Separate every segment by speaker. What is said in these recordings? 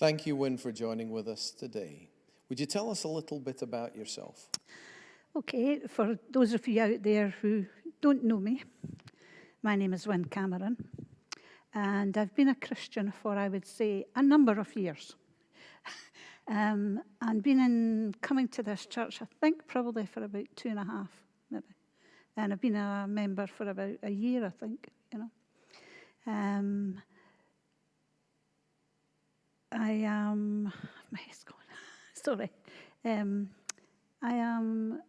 Speaker 1: Thank you, Wynne, for joining with us today. Would you tell us a little bit about yourself?
Speaker 2: Okay, for those of you out there who don't know me, my name is Wynne Cameron, and I've been a Christian for, I would say, a number of years. And coming to this church, I think probably for about 2.5, maybe. And I've been a member for about a year, I think, I am, my head's going, sorry. I am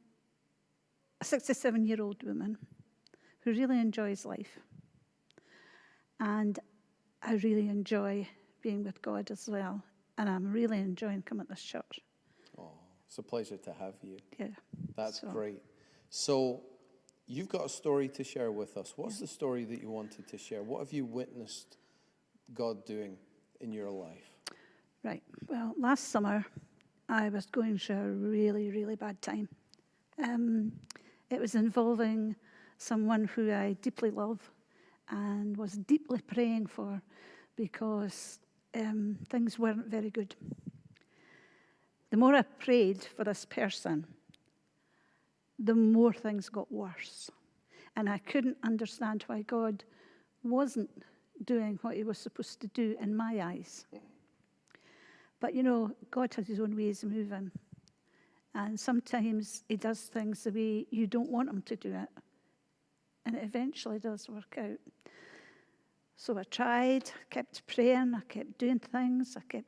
Speaker 2: a 67-year-old woman who really enjoys life. And I really enjoy being with God as well. And I'm really enjoying coming to this church.
Speaker 1: Oh, it's a pleasure to have you.
Speaker 2: Yeah.
Speaker 1: That's great. So you've got a story to share with us. What's the story that you wanted to share? What have you witnessed God doing in your life?
Speaker 2: Right. Well, last summer, I was going through a really, really bad time. It was involving someone who I deeply love and was deeply praying for because things weren't very good. The more I prayed for this person, the more things got worse. And I couldn't understand why God wasn't doing what he was supposed to do in my eyes. But, God has his own ways of moving. And sometimes he does things the way you don't want him to do it. And it eventually does work out. So I tried, kept praying, I kept doing things, I kept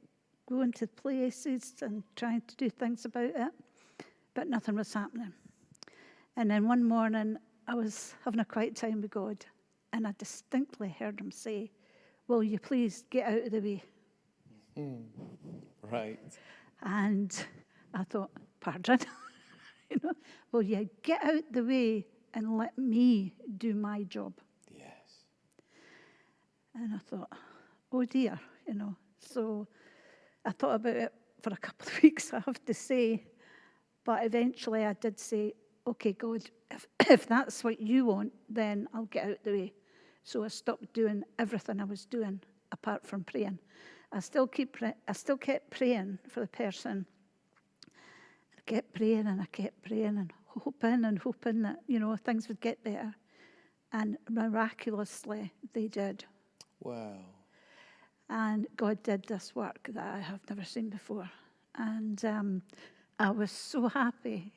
Speaker 2: going to places and trying to do things about it. But nothing was happening. And then one morning, I was having a quiet time with God. And I distinctly heard him say, "Will you please get out of the way?"
Speaker 1: Right.
Speaker 2: And I thought, pardon? Will you get out the way and let me do my job?
Speaker 1: Yes.
Speaker 2: And I thought, oh dear, So I thought about it for a couple of weeks, I have to say. But eventually I did say, okay, God, if that's what you want, then I'll get out the way. So I stopped doing everything I was doing apart from praying. I still kept praying for the person. I kept praying and hoping that, things would get better. And miraculously, they did.
Speaker 1: Wow.
Speaker 2: And God did this work that I have never seen before. And I was so happy.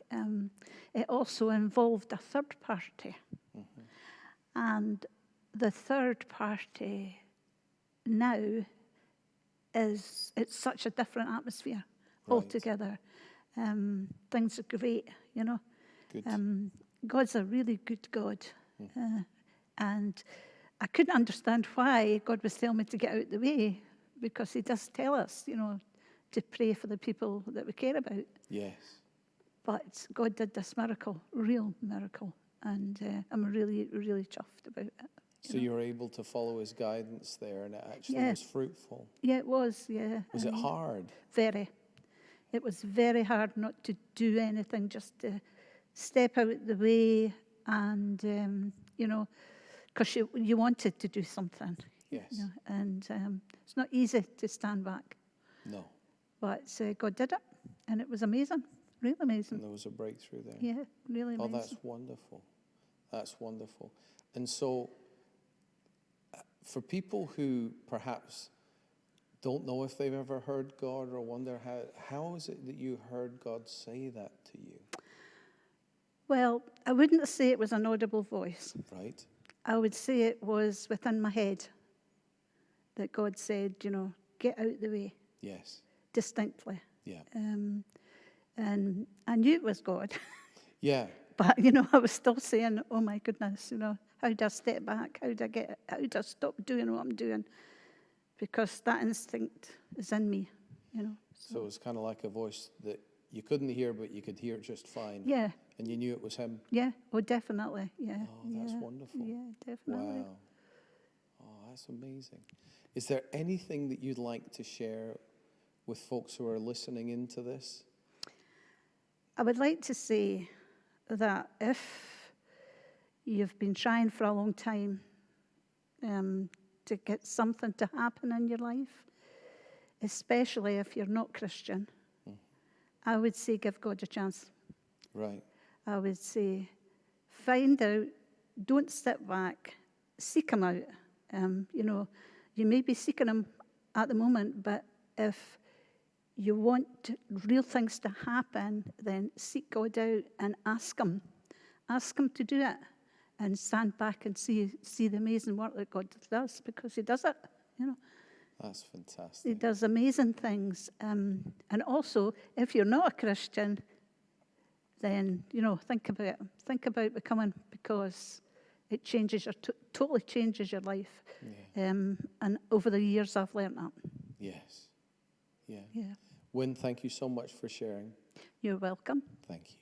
Speaker 2: It also involved a third party. Mm-hmm. And the third party now it's such a different atmosphere altogether. Things are great,
Speaker 1: Good.
Speaker 2: God's a really good God. And I couldn't understand why God was telling me to get out the way, because he does tell us, to pray for the people that we care about.
Speaker 1: Yes.
Speaker 2: But God did this miracle, real miracle. And I'm really, really chuffed about it.
Speaker 1: So you were able to follow his guidance there, and it actually was fruitful.
Speaker 2: Yeah, it was, yeah.
Speaker 1: Was it hard?
Speaker 2: Very. It was very hard not to do anything, just to step out the way and, because you wanted to do something.
Speaker 1: Yes.
Speaker 2: And it's not easy to stand back.
Speaker 1: No.
Speaker 2: But God did it, and it was amazing, really amazing.
Speaker 1: And there was a breakthrough there.
Speaker 2: Yeah, really amazing.
Speaker 1: Oh, that's wonderful. That's wonderful. And so, for people who perhaps don't know if they've ever heard God or wonder how is it that you heard God say that to you?
Speaker 2: Well, I wouldn't say it was an audible voice.
Speaker 1: Right.
Speaker 2: I would say it was within my head that God said, get out the way.
Speaker 1: Yes.
Speaker 2: Distinctly.
Speaker 1: Yeah.
Speaker 2: And I knew it was God.
Speaker 1: Yeah.
Speaker 2: But, I was still saying, oh my goodness, how do I step back? How do I stop doing what I'm doing? Because that instinct is in me,
Speaker 1: So it was kind of like a voice that you couldn't hear, but you could hear just fine.
Speaker 2: Yeah.
Speaker 1: And you knew it was him.
Speaker 2: Yeah. Oh, definitely. Yeah.
Speaker 1: Oh, that's wonderful.
Speaker 2: Yeah, definitely.
Speaker 1: Wow. Oh, that's amazing. Is there anything that you'd like to share with folks who are listening into this?
Speaker 2: I would like to say that if you've been trying for a long time to get something to happen in your life, especially if you're not Christian, I would say give God a chance.
Speaker 1: Right.
Speaker 2: I would say find out, don't sit back, seek him out. You know, you may be seeking him at the moment, but if you want real things to happen, then seek God out and ask him. Ask him to do it, and stand back and see the amazing work that God does, because he does it, you know.
Speaker 1: That's fantastic.
Speaker 2: He does amazing things. And also, if you're not a Christian, then, you know, think about it. Think about becoming, because it changes your, totally changes your life.
Speaker 1: Yeah.
Speaker 2: And over the years, I've learned that.
Speaker 1: Yes. Yeah.
Speaker 2: Yeah.
Speaker 1: Wynne, thank you so much for sharing.
Speaker 2: You're welcome.
Speaker 1: Thank you.